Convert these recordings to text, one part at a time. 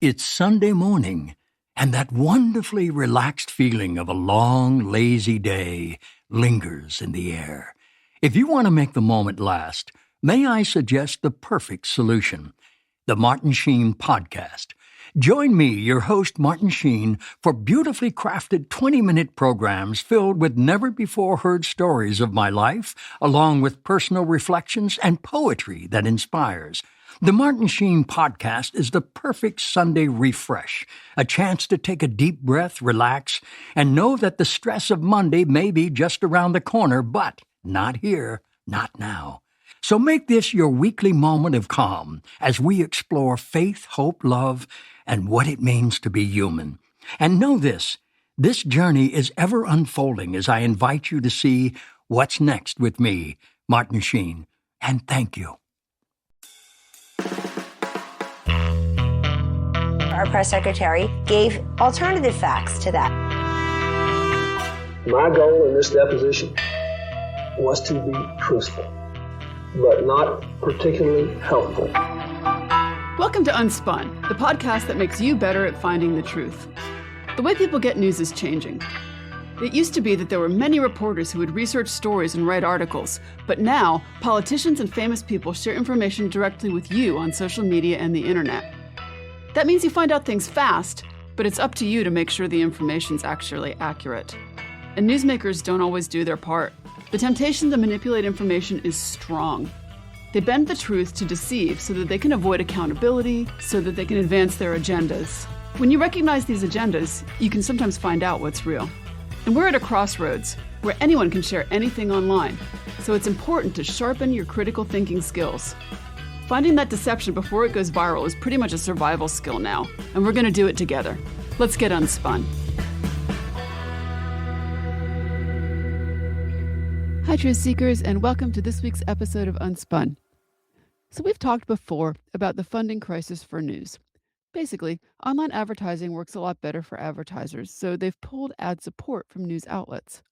It's Sunday morning, and that wonderfully relaxed feeling of a long, lazy day lingers in the air. If you want to make the moment last, may I suggest the perfect solution: the Martin Sheen Podcast. Join me, your host, Martin Sheen, for beautifully crafted 20-minute programs filled with never-before-heard stories of my life, along with personal reflections and poetry that inspires. The Martin Sheen Podcast is the perfect Sunday refresh, a chance to take a deep breath, relax, and know that the stress of Monday may be just around the corner, but not here, not now. So make this your weekly moment of calm as we explore faith, hope, love, and what it means to be human. And know this journey is ever unfolding as I invite you to see what's next with me, Martin Sheen. And thank you. Our press secretary gave alternative facts to that. My goal in this deposition was to be truthful, but not particularly helpful. Welcome to UnSpun, the podcast that makes you better at finding the truth. The way people get news is changing. It used to be that there were many reporters who would research stories and write articles, but now politicians and famous people share information directly with you on social media and the internet. That means you find out things fast, but it's up to you to make sure the information's actually accurate. And newsmakers don't always do their part. The temptation to manipulate information is strong. They bend the truth to deceive so that they can avoid accountability, so that they can advance their agendas. When you recognize these agendas, you can sometimes find out what's real. And we're at a crossroads where anyone can share anything online, so it's important to sharpen your critical thinking skills. Finding that deception before it goes viral is pretty much a survival skill now, and we're going to do it together. Let's get unspun. Hi, truth seekers, and welcome to this week's episode of Unspun. So we've talked before about the funding crisis for news. Basically, online advertising works a lot better for advertisers, so they've pulled ad support from news outlets.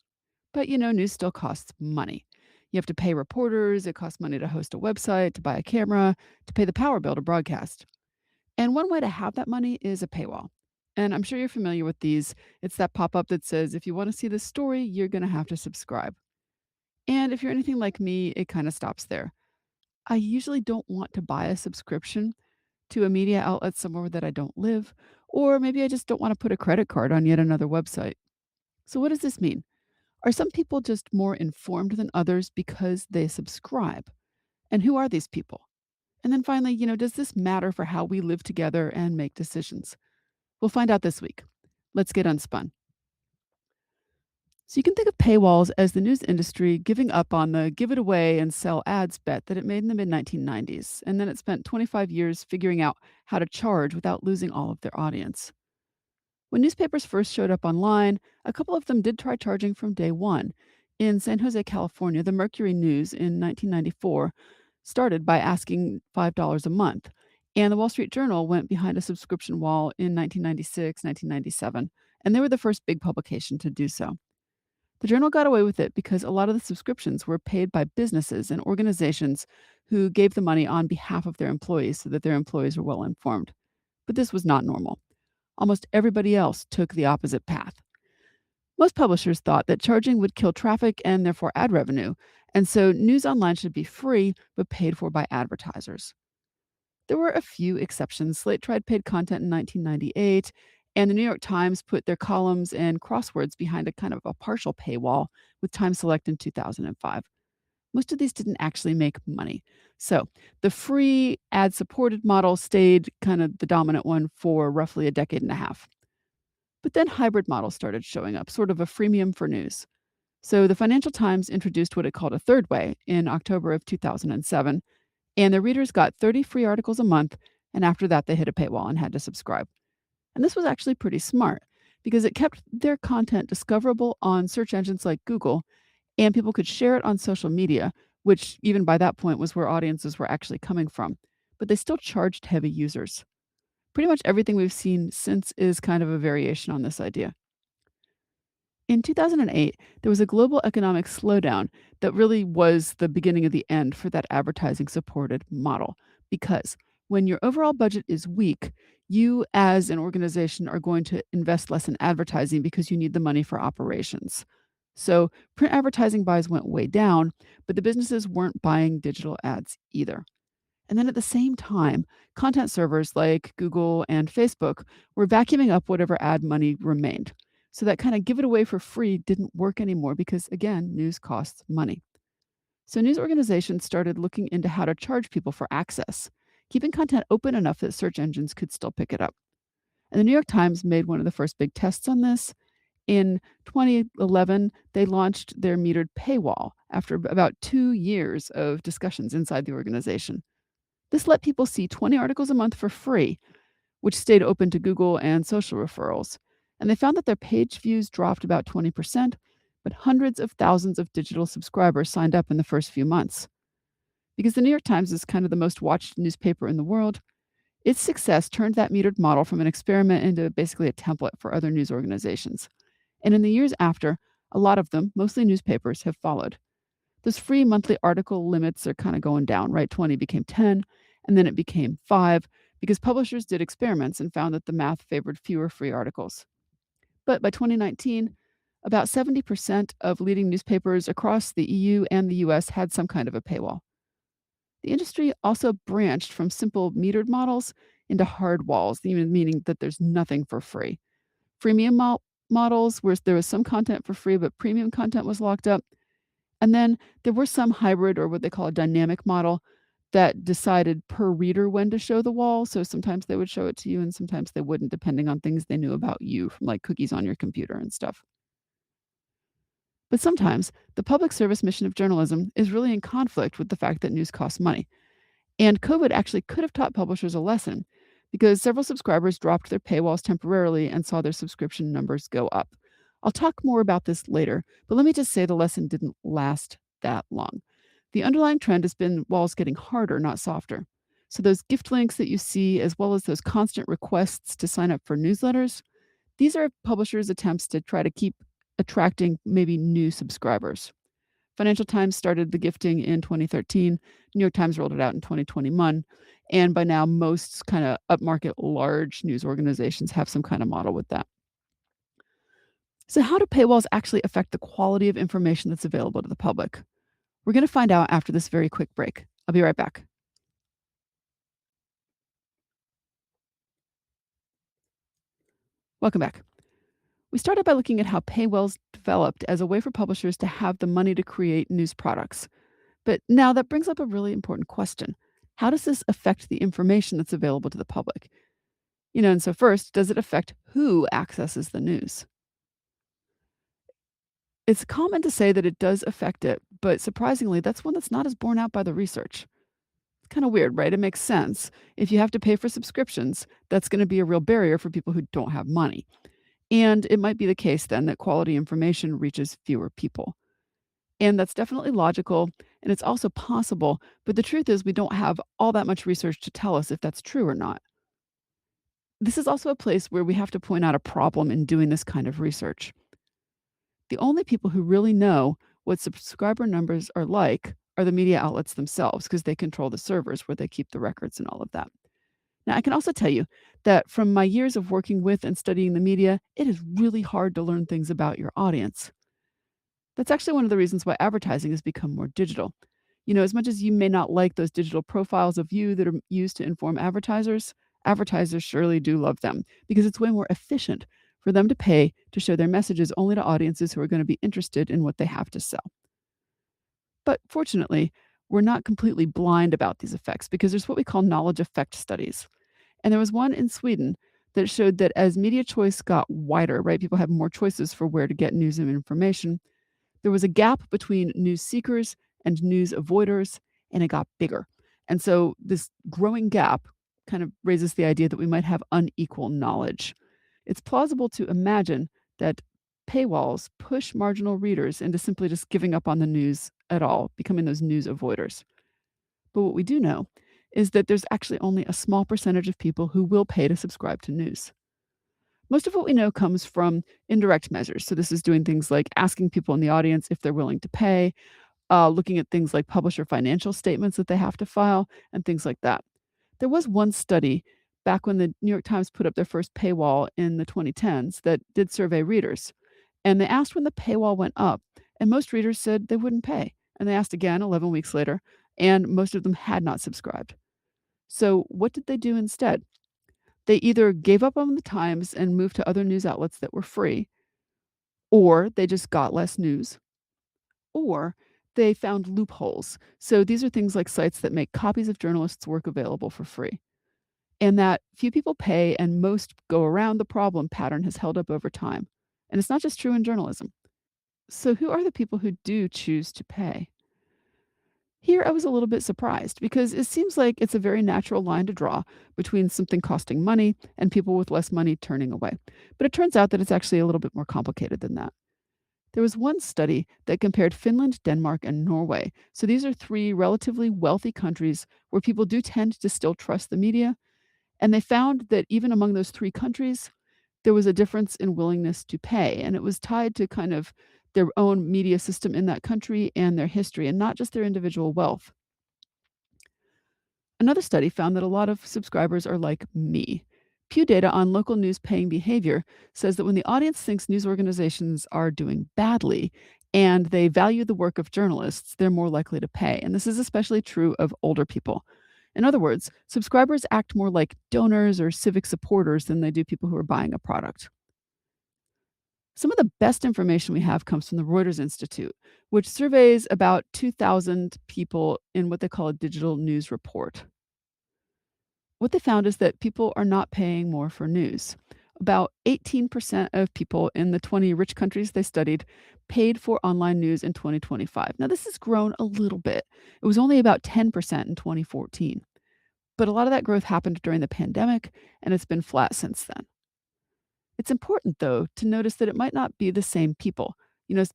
But news still costs money. You have to pay reporters, it costs money to host a website, to buy a camera, to pay the power bill to broadcast. And one way to have that money is a paywall. And I'm sure you're familiar with these. It's that pop-up that says, if you want to see this story, you're going to have to subscribe. And if you're anything like me, it kind of stops there. I usually don't want to buy a subscription to a media outlet somewhere that I don't live, or maybe I just don't want to put a credit card on yet another website. So what does this mean? Are some people just more informed than others because they subscribe? And who are these people? And then finally, does this matter for how we live together and make decisions? We'll find out this week. Let's get unspun. So you can think of paywalls as the news industry giving up on the give it away and sell ads bet that it made in the mid-1990s, and then it spent 25 years figuring out how to charge without losing all of their audience. When newspapers first showed up online, a couple of them did try charging from day one. In San Jose, California, the Mercury News in 1994 started by asking $5 a month, and the Wall Street Journal went behind a subscription wall in 1996, 1997, and they were the first big publication to do so. The Journal got away with it because a lot of the subscriptions were paid by businesses and organizations who gave the money on behalf of their employees so that their employees were well informed. But this was not normal. Almost everybody else took the opposite path. Most publishers thought that charging would kill traffic and therefore ad revenue, and so news online should be free but paid for by advertisers. There were a few exceptions. Slate tried paid content in 1998, and the New York Times put their columns and crosswords behind a kind of a partial paywall with Time Select in 2005. Most of these didn't actually make money. So the free ad-supported model stayed kind of the dominant one for roughly a decade and a half. But then hybrid models started showing up, sort of a freemium for news. So the Financial Times introduced what it called a third way in October of 2007, and their readers got 30 free articles a month, and after that they hit a paywall and had to subscribe. And this was actually pretty smart because it kept their content discoverable on search engines like Google, and people could share it on social media, which even by that point was where audiences were actually coming from. But they still charged heavy users. Pretty much everything we've seen since is kind of a variation on this idea. In 2008, there was a global economic slowdown that really was the beginning of the end for that advertising-supported model because when your overall budget is weak, you as an organization are going to invest less in advertising because you need the money for operations. So print advertising buys went way down, but the businesses weren't buying digital ads either. And then at the same time, content servers like Google and Facebook were vacuuming up whatever ad money remained. So that kind of give it away for free didn't work anymore because, again, news costs money. So news organizations started looking into how to charge people for access, keeping content open enough that search engines could still pick it up. And the New York Times made one of the first big tests on this. In 2011, they launched their metered paywall after about 2 years of discussions inside the organization. This let people see 20 articles a month for free, which stayed open to Google and social referrals. And they found that their page views dropped about 20%, but hundreds of thousands of digital subscribers signed up in the first few months. Because the New York Times is kind of the most watched newspaper in the world, its success turned that metered model from an experiment into basically a template for other news organizations. And in the years after, a lot of them, mostly newspapers, have followed. Those free monthly article limits are kind of going down, right? 20 became 10, and then it became 5 because publishers did experiments and found that the math favored fewer free articles. But by 2019, about 70% of leading newspapers across the EU and the US had some kind of a paywall. The industry also branched from simple metered models into hard walls, even meaning that there's nothing for free. Freemium models where there was some content for free, but premium content was locked up. And then there were some hybrid or what they call a dynamic model that decided per reader when to show the wall. So sometimes they would show it to you and sometimes they wouldn't, depending on things they knew about you, from like cookies on your computer and stuff. But sometimes the public service mission of journalism is really in conflict with the fact that news costs money. And COVID actually could have taught publishers a lesson because several subscribers dropped their paywalls temporarily and saw their subscription numbers go up. I'll talk more about this later, but let me just say the lesson didn't last that long. The underlying trend has been walls getting harder, not softer. So those gift links that you see, as well as those constant requests to sign up for newsletters, these are publishers' attempts to try to keep attracting maybe new subscribers. Financial Times started the gifting in 2013. New York Times rolled it out in 2021. And by now, most kind of upmarket large news organizations have some kind of model with that. So how do paywalls actually affect the quality of information that's available to the public? We're going to find out after this very quick break. I'll be right back. Welcome back. We started by looking at how paywalls developed as a way for publishers to have the money to create news products. But now that brings up a really important question. How does this affect the information that's available to the public? And so first, does it affect who accesses the news? It's common to say that it does affect it, but surprisingly, that's one that's not as borne out by the research. It's kind of weird, right? It makes sense. If you have to pay for subscriptions, that's going to be a real barrier for people who don't have money. And it might be the case then that quality information reaches fewer people. And that's definitely logical, and it's also possible, but the truth is we don't have all that much research to tell us if that's true or not. This is also a place where we have to point out a problem in doing this kind of research. The only people who really know what subscriber numbers are like are the media outlets themselves because they control the servers where they keep the records and all of that. Now, I can also tell you that from my years of working with and studying the media, it is really hard to learn things about your audience. That's actually one of the reasons why advertising has become more digital. As much as you may not like those digital profiles of you that are used to inform advertisers surely do love them because it's way more efficient for them to pay to show their messages only to audiences who are going to be interested in what they have to sell. But fortunately, we're not completely blind about these effects because there's what we call knowledge effect studies. And there was one in Sweden that showed that as media choice got wider, right, people have more choices for where to get news and information, there was a gap between news seekers and news avoiders, and it got bigger. And so this growing gap kind of raises the idea that we might have unequal knowledge. It's plausible to imagine that paywalls push marginal readers into simply just giving up on the news at all, becoming those news avoiders. But what we do know is that there's actually only a small percentage of people who will pay to subscribe to news. Most of what we know comes from indirect measures. So this is doing things like asking people in the audience if they're willing to pay, looking at things like publisher financial statements that they have to file, and things like that. There was one study back when the New York Times put up their first paywall in the 2010s that did survey readers. And they asked when the paywall went up, and most readers said they wouldn't pay. And they asked again 11 weeks later, and most of them had not subscribed. So, what did they do instead? They either gave up on the Times and moved to other news outlets that were free, or they just got less news, or they found loopholes. So, these are things like sites that make copies of journalists' work available for free. And that few people pay and most go around the problem pattern has held up over time. And it's not just true in journalism. So, who are the people who do choose to pay? Here, I was a little bit surprised because it seems like it's a very natural line to draw between something costing money and people with less money turning away. But it turns out that it's actually a little bit more complicated than that. There was one study that compared Finland, Denmark, and Norway. So these are three relatively wealthy countries where people do tend to still trust the media. And they found that even among those three countries, there was a difference in willingness to pay. And it was tied to kind of their own media system in that country and their history, and not just their individual wealth. Another study found that a lot of subscribers are like me. Pew data on local news paying behavior says that when the audience thinks news organizations are doing badly and they value the work of journalists, they're more likely to pay. And this is especially true of older people. In other words, subscribers act more like donors or civic supporters than they do people who are buying a product. Some of the best information we have comes from the Reuters Institute, which surveys about 2,000 people in what they call a digital news report. What they found is that people are not paying more for news. About 18% of people in the 20 rich countries they studied paid for online news in 2025. Now, this has grown a little bit. It was only about 10% in 2014. But a lot of that growth happened during the pandemic, and it's been flat since then. It's important, though, to notice that it might not be the same people.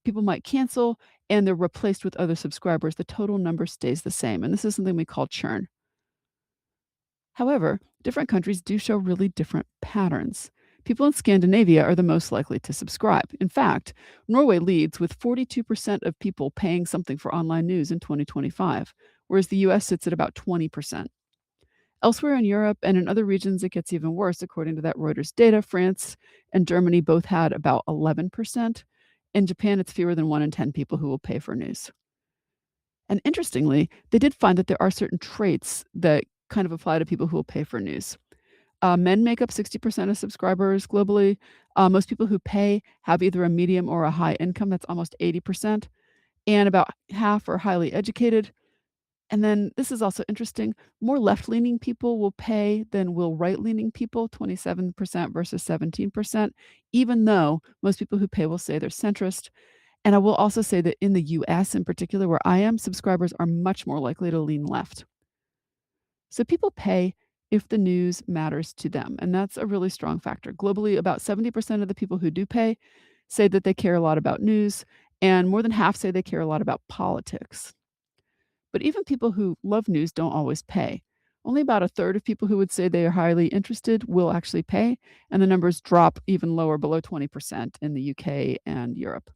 People might cancel and they're replaced with other subscribers. The total number stays the same. And this is something we call churn. However, different countries do show really different patterns. People in Scandinavia are the most likely to subscribe. In fact, Norway leads with 42% of people paying something for online news in 2025, whereas the US sits at about 20%. Elsewhere in Europe and in other regions, it gets even worse. According to that Reuters data, France and Germany both had about 11%. In Japan, it's fewer than 1 in 10 people who will pay for news. And interestingly, they did find that there are certain traits that kind of apply to people who will pay for news. Men make up 60% of subscribers globally. Most people who pay have either a medium or a high income. That's almost 80%. And about half are highly educated. And then this is also interesting. More left-leaning people will pay than will right-leaning people, 27% versus 17%, even though most people who pay will say they're centrist. And I will also say that in the US in particular, where I am, subscribers are much more likely to lean left. So people pay if the news matters to them. And that's a really strong factor. Globally, about 70% of the people who do pay say that they care a lot about news, and more than half say they care a lot about politics. But even people who love news don't always pay. Only about a third of people who would say they are highly interested will actually pay, and the numbers drop even lower, below 20% in the UK and Europe.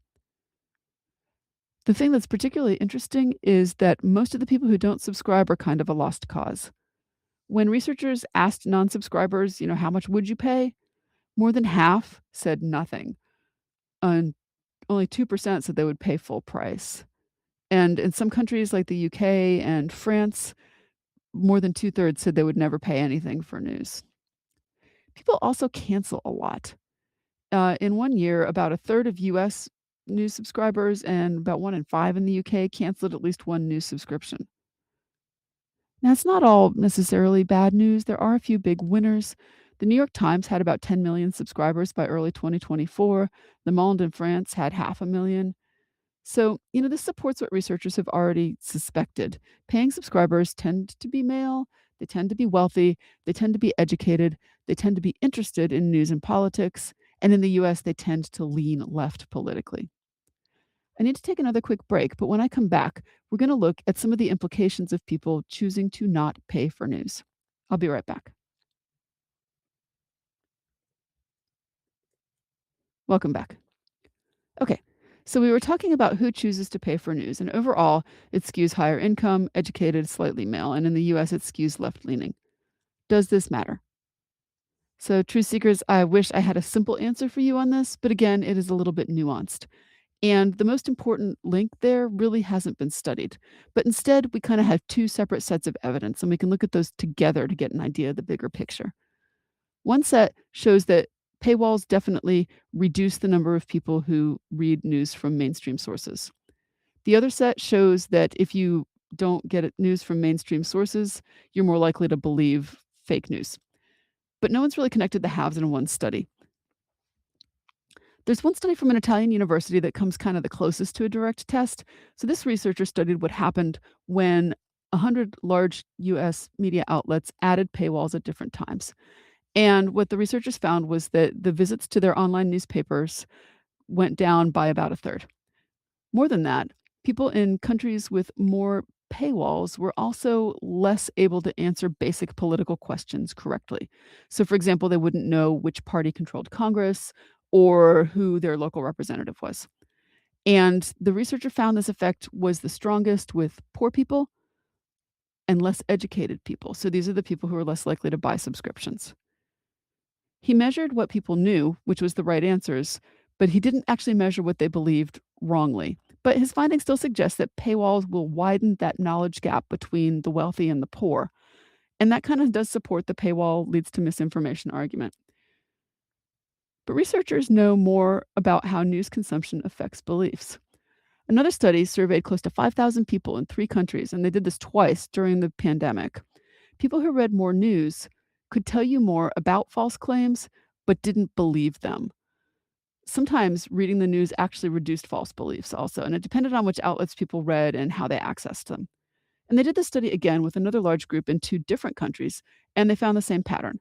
The thing that's particularly interesting is that most of the people who don't subscribe are kind of a lost cause. When researchers asked non-subscribers, how much would you pay? More than half said nothing. And only 2% said they would pay full price. And in some countries like the UK and France, more than 2/3 said they would never pay anything for news. People also cancel a lot. In 1 year, about a third of US news subscribers and about 1 in 5 in the UK canceled at least one news subscription. Now, it's not all necessarily bad news. There are a few big winners. The New York Times had about 10 million subscribers by early 2024. Le Monde in France had 500,000. So, this supports what researchers have already suspected. Paying subscribers tend to be male, they tend to be wealthy, they tend to be educated, they tend to be interested in news and politics, and in the US, they tend to lean left politically. I need to take another quick break, but when I come back, we're going to look at some of the implications of people choosing to not pay for news. I'll be right back. Welcome back. Okay, so we were talking about who chooses to pay for news, and overall, it skews higher income, educated, slightly male, and in the US, it skews left leaning. Does this matter? So, truth seekers, I wish I had a simple answer for you on this, but again, it is a little bit nuanced. And the most important link there really hasn't been studied. But instead, we kind of have two separate sets of evidence, and we can look at those together to get an idea of the bigger picture. One set shows that paywalls definitely reduce the number of people who read news from mainstream sources. The other set shows that if you don't get news from mainstream sources, you're more likely to believe fake news. But no one's really connected the halves in one study. There's one study from an Italian university that comes kind of the closest to a direct test. So this researcher studied what happened when 100 large US media outlets added paywalls at different times. And what the researchers found was that the visits to their online newspapers went down by about a third. More than that, people in countries with more paywalls were also less able to answer basic political questions correctly. So, for example, they wouldn't know which party controlled Congress or who their local representative was. And the researcher found this effect was the strongest with poor people and less educated people. So, these are the people who are less likely to buy subscriptions. He measured what people knew, which was the right answers, but he didn't actually measure what they believed wrongly. But his findings still suggest that paywalls will widen that knowledge gap between the wealthy and the poor. And that kind of does support the paywall leads to misinformation argument. But researchers know more about how news consumption affects beliefs. Another study surveyed close to 5,000 people in 3 countries, and they did this twice during the pandemic. People who read more news could tell you more about false claims, but didn't believe them. Sometimes reading the news actually reduced false beliefs also, and it depended on which outlets people read and how they accessed them. And they did this study again with another large group in 2 different countries, and they found the same pattern.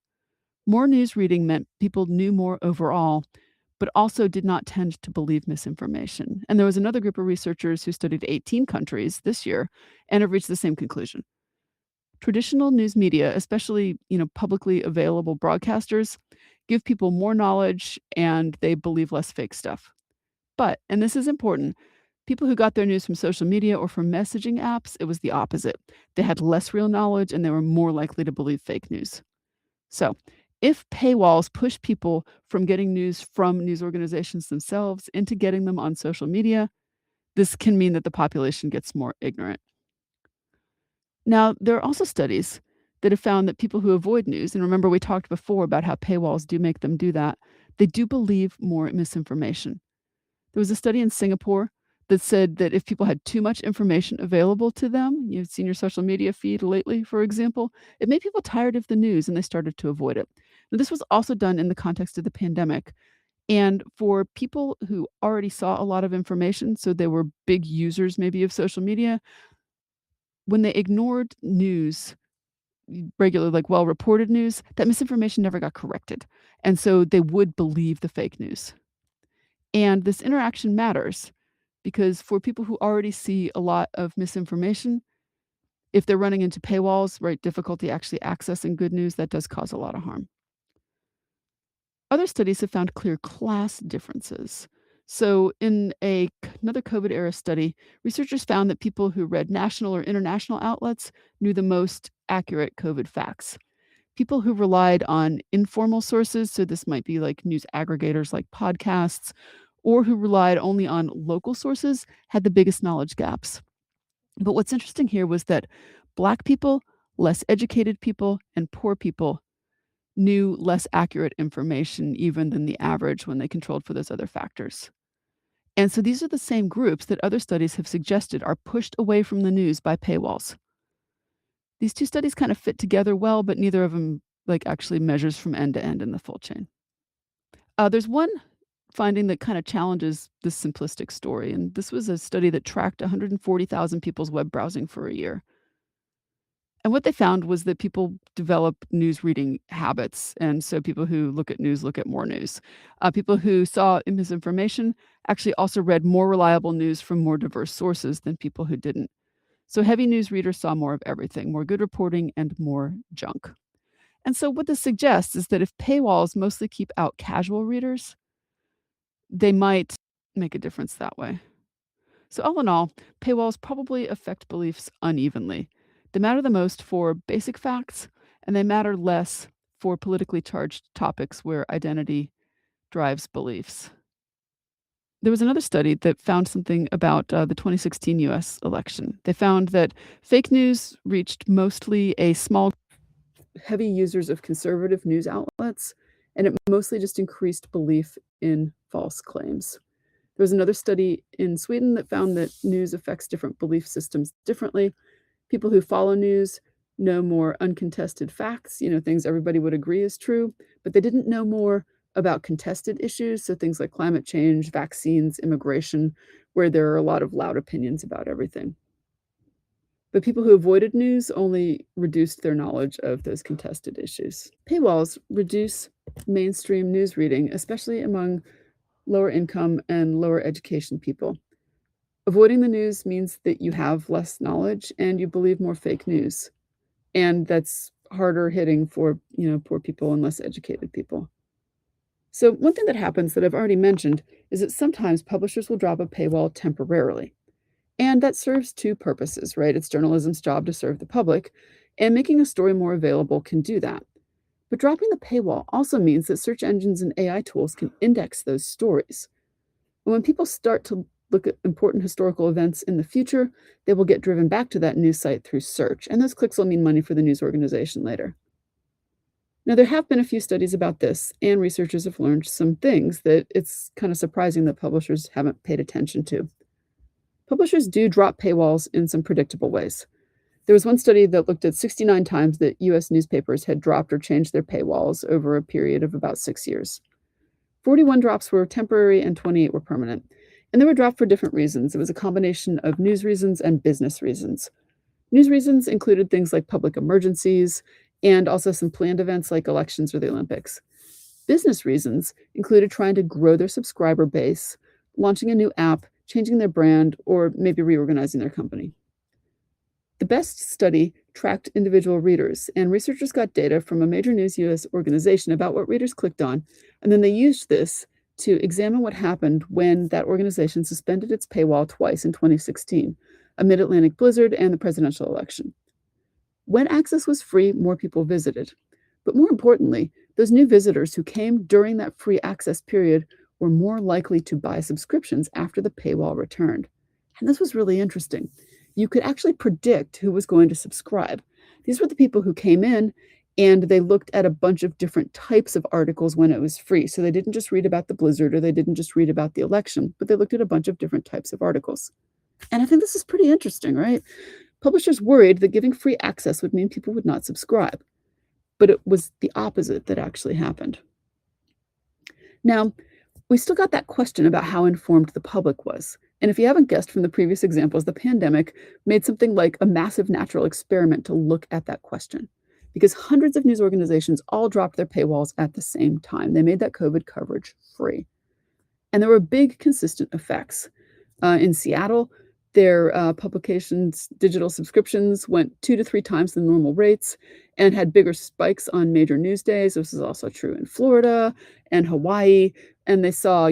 More news reading meant people knew more overall, but also did not tend to believe misinformation. And there was another group of researchers who studied 18 countries this year and have reached the same conclusion. Traditional news media, especially, publicly available broadcasters, give people more knowledge and they believe less fake stuff. But, and this is important, people who got their news from social media or from messaging apps, it was the opposite. They had less real knowledge and they were more likely to believe fake news. So, if paywalls push people from getting news from news organizations themselves into getting them on social media, this can mean that the population gets more ignorant. Now, there are also studies that have found that people who avoid news, and remember we talked before about how paywalls do make them do that, they do believe more misinformation. There was a study in Singapore that said that if people had too much information available to them, you've seen your social media feed lately, for example, it made people tired of the news and they started to avoid it. Now, this was also done in the context of the pandemic. And for people who already saw a lot of information, so they were big users maybe of social media, when they ignored news, regular, like well reported news, that misinformation never got corrected. And so they would believe the fake news. And this interaction matters because for people who already see a lot of misinformation, if they're running into paywalls, right, difficulty actually accessing good news, that does cause a lot of harm. Other studies have found clear class differences. So, in another COVID era study, researchers found that people who read national or international outlets knew the most accurate COVID facts. People who relied on informal sources, so this might be like news aggregators like podcasts, or who relied only on local sources, had the biggest knowledge gaps. But what's interesting here was that Black people, less educated people, and poor people knew less accurate information even than the average when they controlled for those other factors. And so these are the same groups that other studies have suggested are pushed away from the news by paywalls. These 2 studies kind of fit together well, but neither of them actually measures from end to end in the full chain. There's one finding that kind of challenges this simplistic story, and this was a study that tracked 140,000 people's web browsing for a year. And what they found was that people develop news reading habits. And so people who look at news look at more news. People who saw misinformation actually also read more reliable news from more diverse sources than people who didn't. So heavy news readers saw more of everything, more good reporting and more junk. And so what this suggests is that if paywalls mostly keep out casual readers, they might make a difference that way. So all in all, paywalls probably affect beliefs unevenly. They matter the most for basic facts, and they matter less for politically charged topics where identity drives beliefs. There was another study that found something about the 2016 US election. They found that fake news reached mostly a small, heavy users of conservative news outlets, and it mostly just increased belief in false claims. There was another study in Sweden that found that news affects different belief systems differently. People who follow news know more uncontested facts, things everybody would agree is true, but they didn't know more about contested issues, so things like climate change, vaccines, immigration, where there are a lot of loud opinions about everything. But people who avoided news only reduced their knowledge of those contested issues. Paywalls reduce mainstream news reading, especially among lower income and lower education people. Avoiding the news means that you have less knowledge and you believe more fake news. And that's harder hitting for, poor people and less educated people. So one thing that happens that I've already mentioned is that sometimes publishers will drop a paywall temporarily. And that serves two purposes, right? It's journalism's job to serve the public, and making a story more available can do that. But dropping the paywall also means that search engines and AI tools can index those stories. And when people start to look at important historical events in the future, they will get driven back to that news site through search, and those clicks will mean money for the news organization later. Now, there have been a few studies about this, and researchers have learned some things that it's kind of surprising that publishers haven't paid attention to. Publishers do drop paywalls in some predictable ways. There was one study that looked at 69 times that US newspapers had dropped or changed their paywalls over a period of about 6 years. 41 drops were temporary and 28 were permanent. And they were dropped for different reasons. It was a combination of news reasons and business reasons. News reasons included things like public emergencies and also some planned events like elections or the Olympics. Business reasons included trying to grow their subscriber base, launching a new app, changing their brand, or maybe reorganizing their company. The BEST study tracked individual readers, and researchers got data from a major news US organization about what readers clicked on, and then they used this to examine what happened when that organization suspended its paywall twice in 2016, a mid-Atlantic blizzard and the presidential election. When access was free, more people visited. But more importantly, those new visitors who came during that free access period were more likely to buy subscriptions after the paywall returned. And this was really interesting. You could actually predict who was going to subscribe. These were the people who came in and they looked at a bunch of different types of articles when it was free. So they didn't just read about the blizzard or they didn't just read about the election, but they looked at a bunch of different types of articles. And I think this is pretty interesting, right? Publishers worried that giving free access would mean people would not subscribe. But it was the opposite that actually happened. Now, we still got that question about how informed the public was. And if you haven't guessed from the previous examples, the pandemic made something like a massive natural experiment to look at that question. Because hundreds of news organizations all dropped their paywalls at the same time. They made that COVID coverage free. And there were big consistent effects. In Seattle, their publications' digital subscriptions went 2 to 3 times the normal rates and had bigger spikes on major news days. This is also true in Florida and Hawaii. And they saw,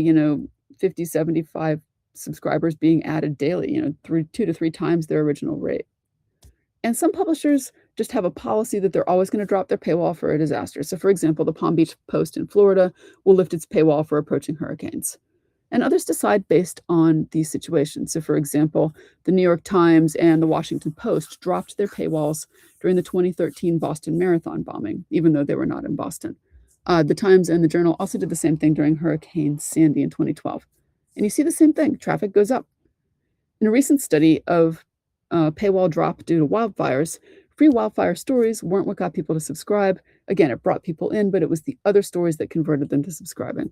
50, 75 subscribers being added daily, 2 to 3 times their original rate. And some publishers just have a policy that they're always going to drop their paywall for a disaster. So, for example, the Palm Beach Post in Florida will lift its paywall for approaching hurricanes. And others decide based on these situations. So, for example, the New York Times and the Washington Post dropped their paywalls during the 2013 Boston Marathon bombing, even though they were not in Boston. The Times and the Journal also did the same thing during Hurricane Sandy in 2012. And you see the same thing. Traffic goes up. In a recent study of paywall drop due to wildfires, free wildfire stories weren't what got people to subscribe. Again, it brought people in, but it was the other stories that converted them to subscribing.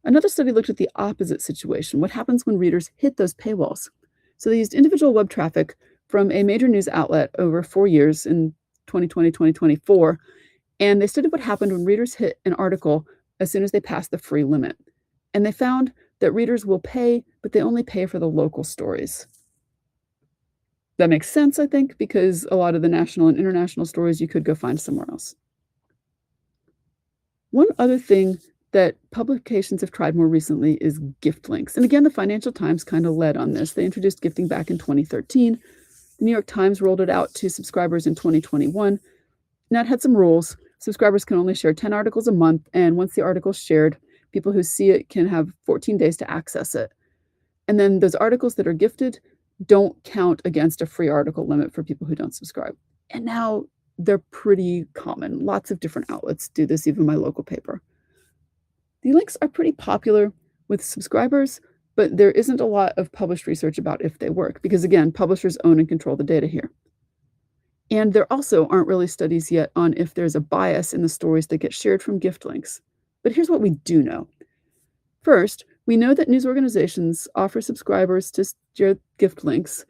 Another study looked at the opposite situation. What happens when readers hit those paywalls? So they used individual web traffic from a major news outlet over 4 years in 2020, 2024. And they studied what happened when readers hit an article as soon as they passed the free limit. And they found that readers will pay, but they only pay for the local stories. That makes sense, I think, because a lot of the national and international stories you could go find somewhere else. One other thing that publications have tried more recently is gift links. And again, the Financial Times kind of led on this. They introduced gifting back in 2013. The New York Times rolled it out to subscribers in 2021. Now, it had some rules. Subscribers can only share 10 articles a month, and once the article's shared, people who see it can have 14 days to access it. And then those articles that are gifted don't count against a free article limit for people who don't subscribe. And now they're pretty common. Lots of different outlets do this, even my local paper. The links are pretty popular with subscribers, but there isn't a lot of published research about if they work, because again, publishers own and control the data here. And there also aren't really studies yet on if there's a bias in the stories that get shared from gift links. But here's what we do know. First, we know that news organizations offer subscribers to share gift links.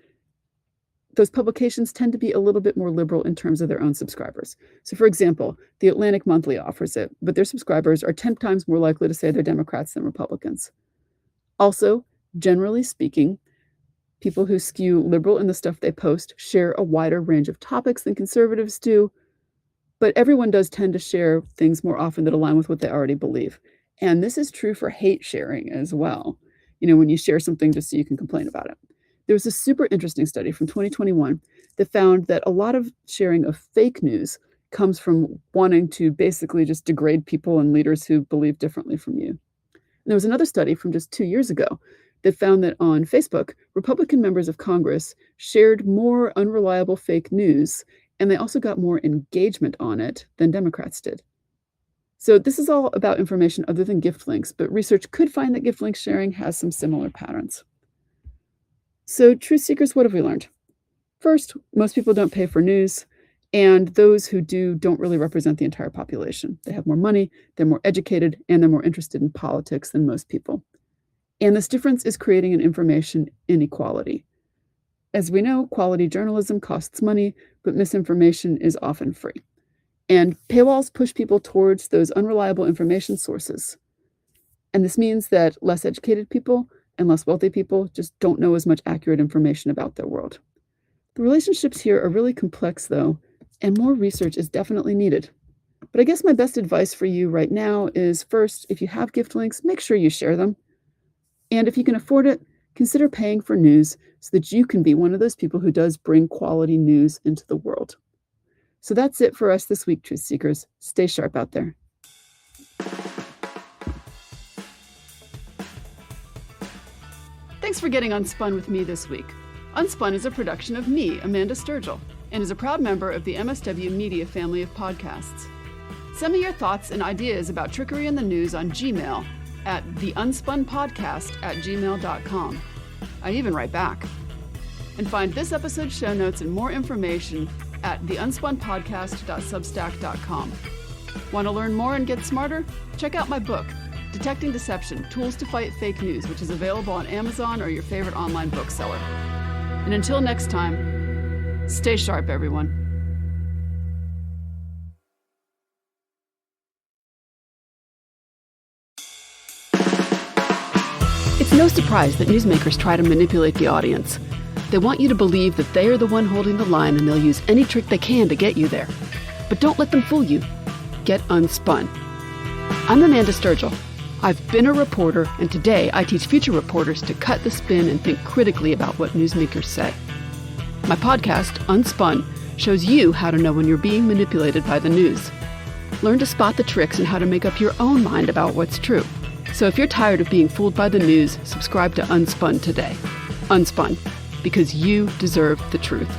Those publications tend to be a little bit more liberal in terms of their own subscribers. So for example, the Atlantic Monthly offers it, but their subscribers are 10 times more likely to say they're Democrats than Republicans. Also, generally speaking, people who skew liberal in the stuff they post share a wider range of topics than conservatives do, but everyone does tend to share things more often that align with what they already believe. And this is true for hate sharing as well. When you share something just so you can complain about it. There was a super interesting study from 2021 that found that a lot of sharing of fake news comes from wanting to basically just degrade people and leaders who believe differently from you. And there was another study from just 2 years ago that found that on Facebook, Republican members of Congress shared more unreliable fake news, and they also got more engagement on it than Democrats did. So this is all about information other than gift links, but research could find that gift link sharing has some similar patterns. So truth seekers, what have we learned? First, most people don't pay for news, and those who do don't really represent the entire population. They have more money, they're more educated, and they're more interested in politics than most people. And this difference is creating an information inequality. As we know, quality journalism costs money, but misinformation is often free. And paywalls push people towards those unreliable information sources. And this means that less educated people and less wealthy people just don't know as much accurate information about their world. The relationships here are really complex, though, and more research is definitely needed. But I guess my best advice for you right now is, first, if you have gift links, make sure you share them. And if you can afford it, consider paying for news so that you can be one of those people who does bring quality news into the world. So that's it for us this week, Truth Seekers. Stay sharp out there. Thanks for getting UnSpun with me this week. UnSpun is a production of me, Amanda Sturgill, and is a proud member of the MSW Media family of podcasts. Send me your thoughts and ideas about trickery in the news on Gmail at theunspunpodcast@gmail.com. I even write back. And find this episode's show notes and more information at theunspunpodcast.substack.com. Want to learn more and get smarter? Check out my book, Detecting Deception: Tools to Fight Fake News, which is available on Amazon or your favorite online bookseller. And until next time, stay sharp, everyone. It's no surprise that newsmakers try to manipulate the audience. They want you to believe that they are the one holding the line, and they'll use any trick they can to get you there. But don't let them fool you. Get unspun. I'm Amanda Sturgill. I've been a reporter, and today I teach future reporters to cut the spin and think critically about what newsmakers say. My podcast, UnSpun, shows you how to know when you're being manipulated by the news. Learn to spot the tricks and how to make up your own mind about what's true. So if you're tired of being fooled by the news, subscribe to UnSpun today. UnSpun, because you deserve the truth.